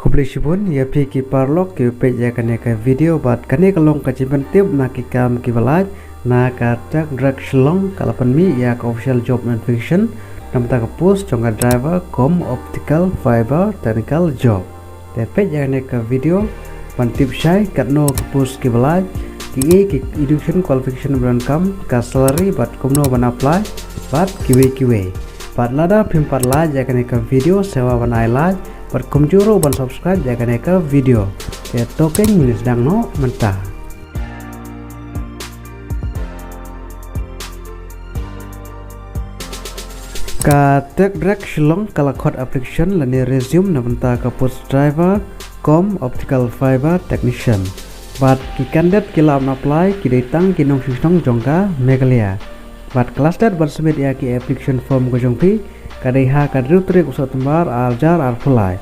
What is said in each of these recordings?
Khublei shibun ya pi ki parlok ki peit ya kane ka video bat kane kalong ka jiban tip na ki kam ki balaj na ka Techdyrect shlong kalapan mi ya ka official job notification nam ta ka post chong ka driver com optical fiber technical job te peit ya kane ka video ban tip shai kat no ka post ki balaj ki education qualification ban kam ka salary bat kumno ban apply bat kiwe bat lada pim pat laj ya kane ka video sewa ban ai laj But kumjuro ban subscribe jaga neka video ya token minis dang no mentah. Ka Techdyrect shlong kala code application lani resume na benta ka post driver com optical fiber technician. But ki candidate kila apply ki datang ki nong sisong jongka Meghalaya. But class that ban submit ya ki application form ko jongpi kadaiha kadru trik usat tembar aljar Khublei.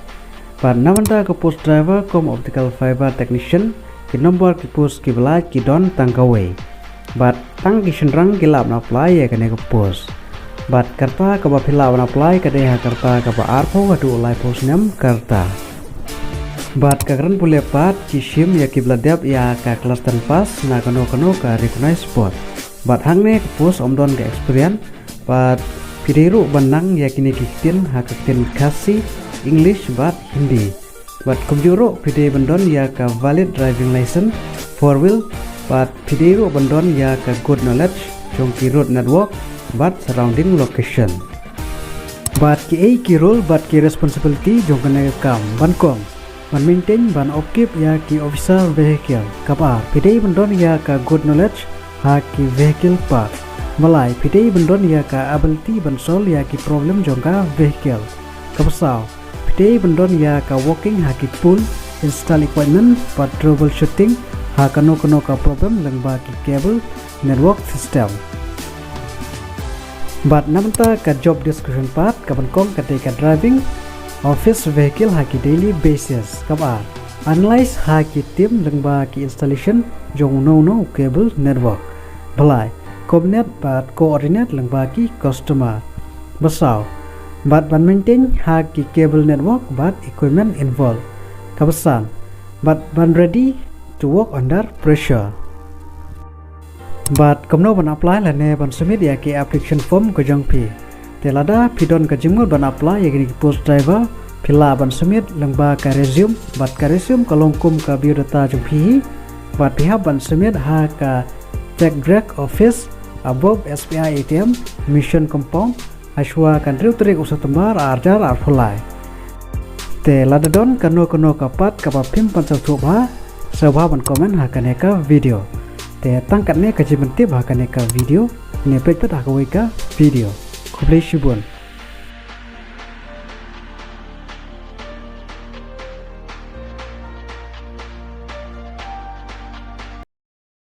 But namanta ke post driver com optical fiber technician ki nomor ki post ki belaj ki don tangkawe. But tang ki senrang ki lab apply ya kene ke post. But karta ke ba phila apply kadaiha karta ke ba arpo haduh ulai post nem karta. But kagran pule pat ki sim ya ki bladap ya ka kelas tan pas na kano ka recognize spot. But hangne ke post omdon ke experience but pidiru benang yakini kitin hakatin kasih English but Hindi. But kumjuro pide bandon ya ka valid driving license 4-wheel but pidiru bandon ya ka good knowledge jongki road network but surrounding location. But ki role but ki responsibility jongkane kam ban kom ban maintain ban upkeep ya ki officer vehicle kapa pide bandon ya ka good knowledge ha ki vehicle part malai pide bandon ya ka ability ban solve ya ki problem jongka vehicle kapasau pide bandon ya ka working ha ki pool install equipment but troubleshooting ha kano ka problem lengba ki cable network system. But namanta ka job description part kapan kong ka driving office vehicle ha ki daily basis kapa analyze ha ki team lengba ki installation jong no cable network balai coordinate but coordinate lengba ki customer basau but ban maintain ha ki cable network but equipment involved kapasan but ban ready to work under pressure. But kamno ban apply lane ban submit ya ki application form ko jongpi telada pidon ka jimul ban apply ya ki post driver pila ban submit lengba ka resume but ka resume kalongkum ka biodata jongpi but pihak ban submit ha ka Techdyrect office above SPI ATM mission compound Ashwa country trik usah tembar arjar Khublei. Te ladadon kano kapat kapapim pansal tuba sebab ban komen hakaneka video. Te tangkatne kajiban tip hakaneka video ne peit pat hakaweka video. Khublei shibun.